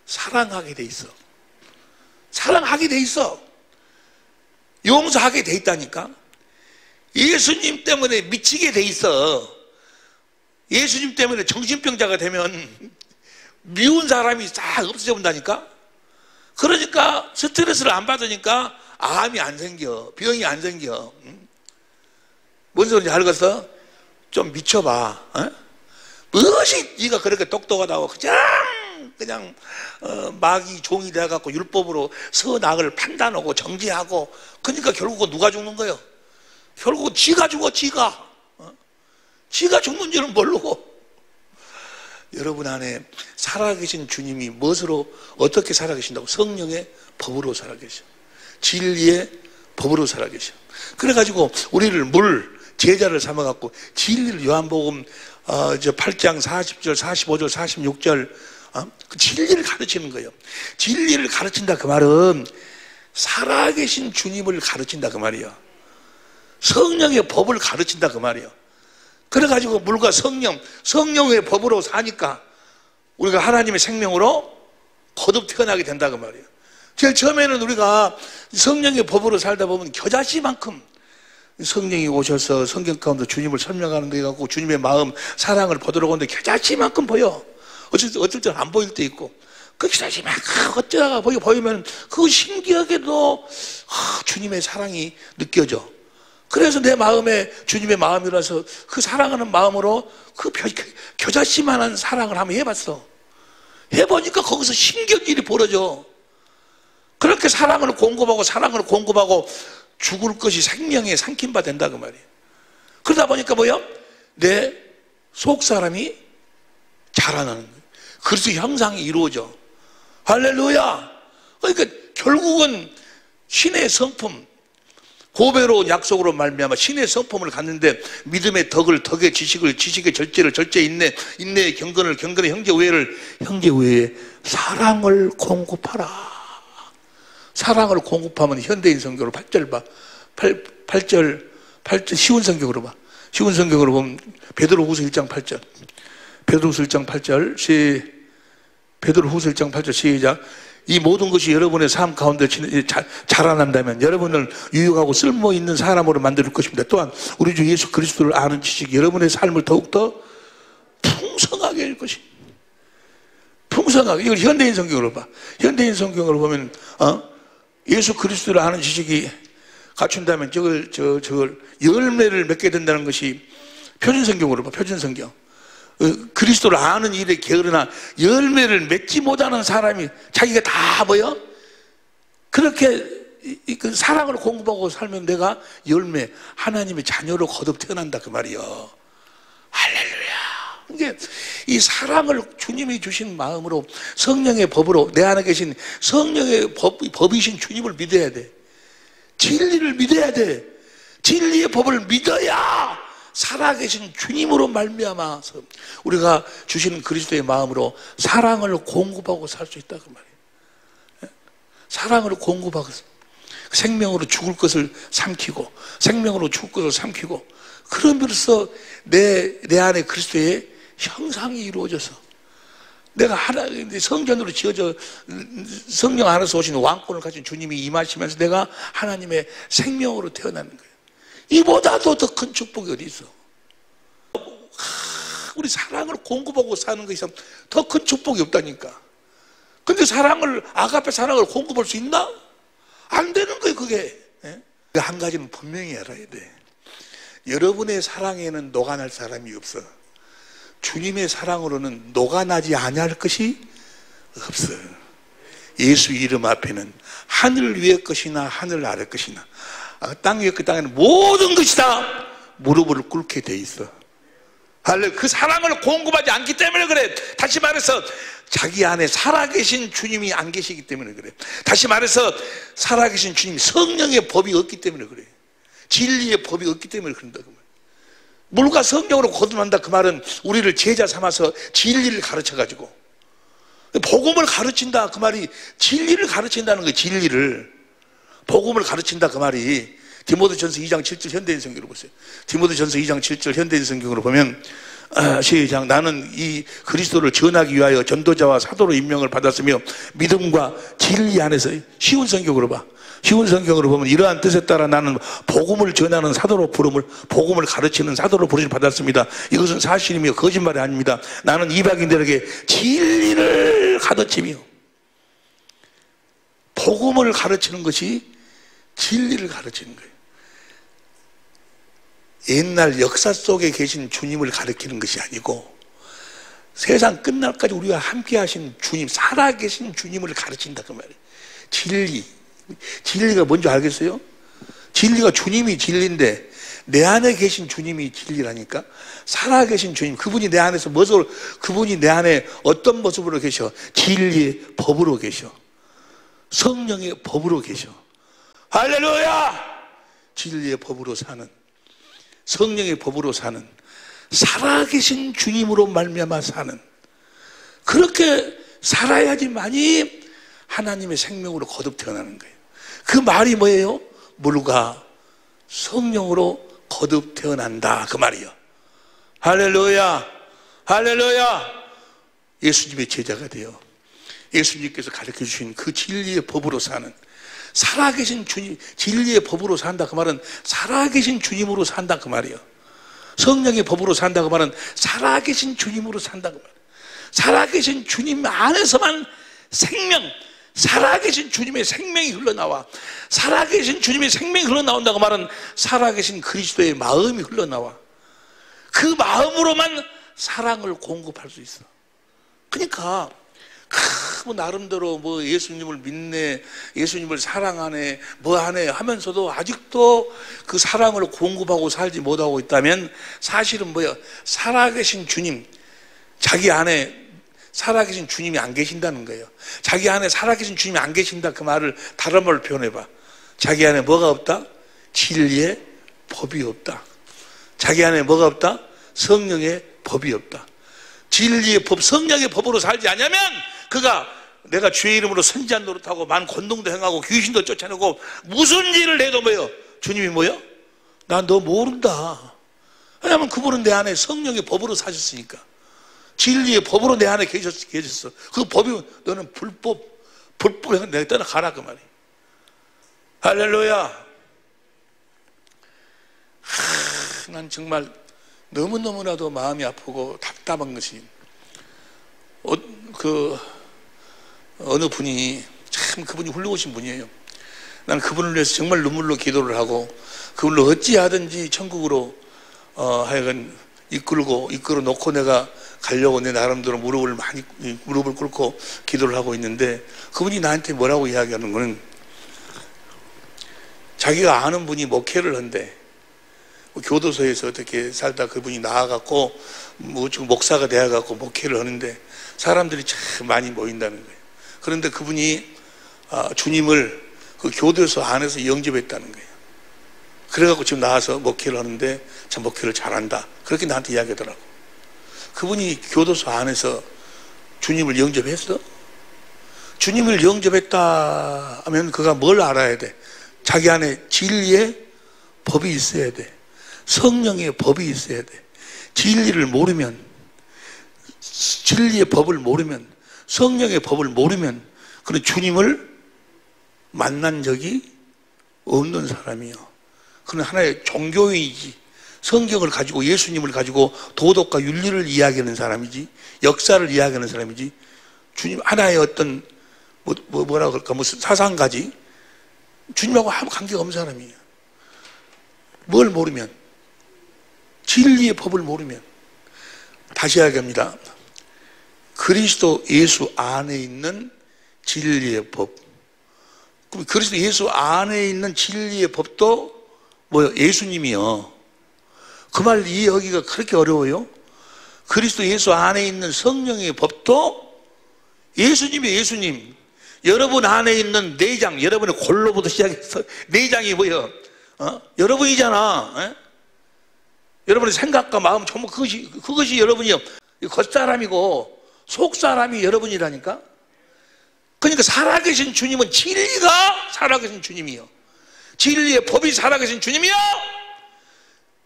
사랑하게 돼 있어. 사랑하게 돼 있어. 용서하게 돼 있다니까. 예수님 때문에 미치게 돼 있어. 예수님 때문에 정신병자가 되면 미운 사람이 싹 없어져 본다니까. 그러니까 스트레스를 안 받으니까 암이 안 생겨, 병이 안 생겨. 뭔 소리인지 알겠어? 좀 미쳐봐. 무엇이 네가 그렇게 똑똑하다고 그냥 마귀 종이 돼갖고 율법으로 선악을 판단하고 정죄하고. 그러니까 결국은 누가 죽는 거예요? 결국은 지가 죽어. 지가 죽는 줄은 모르고. 여러분 안에 살아계신 주님이 무엇으로 어떻게 살아계신다고? 성령의 법으로 살아계셔. 진리의 법으로 살아계셔. 그래가지고 우리를 제자를 삼아갖고 진리를 요한복음 8장 40절 45절 46절 그 진리를 가르치는 거예요. 진리를 가르친다 그 말은 살아계신 주님을 가르친다 그 말이에요. 성령의 법을 가르친다 그 말이에요. 그래가지고 물과 성령의 법으로 사니까 우리가 하나님의 생명으로 거듭 태어나게 된다 그 말이에요. 제일 처음에는 우리가 성령의 법으로 살다 보면 겨자씨만큼 성령이 오셔서 성경 가운데 주님을 설명하는 데 갖고 주님의 마음, 사랑을 보도록 하는데 겨자씨만큼 보여. 어쩔 때 안 보일 때 있고. 그 겨자씨만큼 어쩌다가 보이면 그거 신기하게도 주님의 사랑이 느껴져. 그래서 내 마음에 주님의 마음이라서 그 사랑하는 마음으로 그 겨자씨만한 사랑을 한번 해봤어. 해보니까 거기서 신기한 일이 벌어져. 그렇게 사랑을 공급하고 죽을 것이 생명에 삼킴바 된다 그 말이에요. 그러다 보니까 뭐요? 내 속사람이 자라나는 거예요. 그리스도 형상이 이루어져. 할렐루야. 그러니까 결국은 신의 성품, 고배로운 약속으로 말미암아 신의 성품을 갖는데 믿음의 덕의 지식을, 지식의 절제를, 절제 인내의 경건을, 경건의 형제 우애에 사랑을 공급하라. 사랑을 공급하면 현대인 성경으로 8절 봐. 8절 쉬운 성경으로 봐. 쉬운 성경으로 보면 베드로후서 1장 8절. 베드로후서 1장 8절 베드로후서 1장 8절 시작. 이 모든 것이 여러분의 삶 가운데 자라난다면 여러분을 유익하고 쓸모있는 사람으로 만들 것입니다. 또한 우리 주 예수 그리스도를 아는 지식이 여러분의 삶을 더욱더 풍성하게 해줄 것입니다. 풍성하게. 이걸 현대인 성경으로 봐. 현대인 성경으로 보면 예수 그리스도를 아는 지식이 갖춘다면 저걸 열매를 맺게 된다는 것이 표준 성경으로 봐. 표준 성경. 그리스도를 아는 일에 게으르나 열매를 맺지 못하는 사람이 자기가 다 뭐요? 그렇게 그 사랑을 공급하고 살면 내가 열매, 하나님의 자녀로 거듭 태어난다 그 말이요. 할렐루야. 이게 이 사랑을 주님이 주신 마음으로 성령의 법으로 내 안에 계신 성령의 법이신 주님을 믿어야 돼. 진리를 믿어야 돼. 진리의 법을 믿어야 살아계신 주님으로 말미암아서 우리가 주시는 그리스도의 마음으로 사랑을 공급하고 살 수 있다 그 말이에요. 사랑을 공급하고 생명으로 죽을 것을 삼키고 생명으로 죽을 것을 삼키고 그러면서 내 안에 그리스도의 형상이 이루어져서 내가 성전으로 지어져 성령 안에서 오신 왕권을 가진 주님이 임하시면서 내가 하나님의 생명으로 태어나는 거예요. 이보다도 더 큰 축복이 어디 있어? 우리 사랑을 공급하고 사는 것이 더 큰 축복이 없다니까. 근데 아가페 사랑을 공급할 수 있나? 안 되는 거예요 그게. 한 가지는 분명히 알아야 돼. 여러분의 사랑에는 녹아날 사람이 없어. 주님의 사랑으로는 녹아나지 아니할 것이 없어. 예수 이름 앞에는 하늘 위의 것이나 하늘 아래 것이나 땅 위의 그 땅에는 모든 것이 다 무릎을 꿇게 돼 있어. 할렐루야. 그 사랑을 공급하지 않기 때문에 그래. 다시 말해서 자기 안에 살아계신 주님이 안 계시기 때문에 그래. 다시 말해서 살아계신 주님 성령의 법이 없기 때문에 그래. 진리의 법이 없기 때문에 그런다 그 말. 물과 성령으로 거듭난다 그 말은 우리를 제자 삼아서 진리를 가르쳐가지고 복음을 가르친다 그 말이 진리를 가르친다는 거예요. 진리를 복음을 가르친다 그 말이 디모데전서 2장 7절 현대인 성경으로 보세요. 디모데전서 2장 7절 현대인 성경으로 보면 시작. 나는 이 그리스도를 전하기 위하여 전도자와 사도로 임명을 받았으며 믿음과 진리 안에서 쉬운 성경으로 봐. 쉬운 성경으로 보면 이러한 뜻에 따라 나는 복음을 전하는 사도로 복음을 가르치는 사도로 부르심을 받았습니다. 이것은 사실이며 거짓말이 아닙니다. 나는 이방인들에게 진리를 가르치며 복음을 가르치는 것이 진리를 가르치는 거예요. 옛날 역사 속에 계신 주님을 가르치는 것이 아니고 세상 끝날까지 우리와 함께 하신 주님, 살아계신 주님을 가르친다 그 말이에요. 진리가 뭔지 알겠어요? 진리가 주님이 진리인데 내 안에 계신 주님이 진리라니까. 살아계신 주님, 그분이 내 안에서 그분이 내 안에 어떤 모습으로 계셔? 진리의 법으로 계셔. 성령의 법으로 계셔. 할렐루야! 진리의 법으로 사는, 성령의 법으로 사는, 살아계신 주님으로 말미암아 사는, 그렇게 살아야지만이 하나님의 생명으로 거듭 태어나는 거예요. 그 말이 뭐예요? 물과 성령으로 거듭 태어난다 그 말이에요. 할렐루야, 할렐루야. 예수님의 제자가 되어 예수님께서 가르쳐 주신 그 진리의 법으로 사는, 살아계신 주님, 진리의 법으로 산다 그 말은 살아계신 주님으로 산다 그 말이에요. 성령의 법으로 산다 그 말은 살아계신 주님으로 산다 그 말이에요. 살아계신 주님 안에서만 생명, 살아계신 주님의 생명이 흘러나와. 살아계신 주님의 생명이 흘러나온다고 말은 살아계신 그리스도의 마음이 흘러나와. 그 마음으로만 사랑을 공급할 수 있어. 그러니까 뭐 나름대로 뭐 예수님을 믿네, 예수님을 사랑하네, 뭐 하네 하면서도 아직도 그 사랑을 공급하고 살지 못하고 있다면 사실은 뭐야? 살아계신 주님, 자기 안에 살아계신 주님이 안 계신다는 거예요. 자기 안에 살아계신 주님이 안 계신다 그 말을 다른 말로 표현해봐. 자기 안에 뭐가 없다? 진리의 법이 없다. 자기 안에 뭐가 없다? 성령의 법이 없다. 진리의 법, 성령의 법으로 살지 않으면 그가 내가 주의 이름으로 선지한 노릇하고 만 권능도 행하고 귀신도 쫓아내고 무슨 일을 해도 뭐요? 주님이 뭐요? 나 너 모른다. 왜냐하면 그분은 내 안에 성령의 법으로 사셨으니까. 진리의 법으로 내 안에 계셨어. 그 법이 너는 불법에 내가 떠나가라 그 말이에요. 할렐루야. 난 정말 너무너무나도 마음이 아프고 답답한 것이 어느 분이 참 그분이 훌륭하신 분이에요. 난 그분을 위해서 정말 눈물로 기도를 하고 그분을 어찌하든지 천국으로 하여간 이끌어 놓고 내가 가려고 내 나름대로 무릎을 꿇고 기도를 하고 있는데 그분이 나한테 뭐라고 이야기하는 거는 자기가 아는 분이 목회를 한대. 교도소에서 어떻게 살다 그분이 나아갖고 목사가 되어갖고 목회를 하는데 사람들이 참 많이 모인다는 거예요. 그런데 그분이 주님을 그 교도소 안에서 영접했다는 거예요. 그래갖고 지금 나와서 목회를 하는데 참 목회를 잘한다. 그렇게 나한테 이야기하더라고. 그분이 교도소 안에서 주님을 영접했어? 주님을 영접했다 하면 그가 뭘 알아야 돼? 자기 안에 진리의 법이 있어야 돼. 성령의 법이 있어야 돼. 진리를 모르면, 진리의 법을 모르면, 성령의 법을 모르면 그는 주님을 만난 적이 없는 사람이요. 그는 하나의 종교인이지. 성경을 가지고 예수님을 가지고 도덕과 윤리를 이야기하는 사람이지, 역사를 이야기하는 사람이지, 주님 하나의 어떤 뭐라고 그럴까, 무슨 사상가지, 주님하고 아무 관계가 없는 사람이에요. 뭘 모르면, 진리의 법을 모르면. 다시 이야기합니다. 그리스도 예수 안에 있는 진리의 법. 그럼 그리스도 예수 안에 있는 진리의 법도 뭐요? 예수님이요. 그 말 이해하기가 그렇게 어려워요? 그리스도 예수 안에 있는 성령의 법도 예수님이에요. 예수님. 여러분 안에 있는 내장, 여러분의 골로부터 시작해서 내장이 뭐예요? 여러분이잖아. 에? 여러분의 생각과 마음 전부 그것이 여러분이요. 겉사람이고 속사람이 여러분이라니까. 그러니까 살아계신 주님은 진리가 살아계신 주님이요. 진리의 법이 살아계신 주님이요.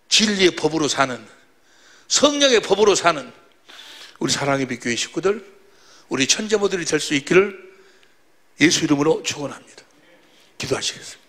진리의 법으로 사는, 성령의 법으로 사는 우리 사랑의 빛교회 식구들, 우리 천재모들이 될 수 있기를 예수 이름으로 축원합니다. 기도하시겠습니다.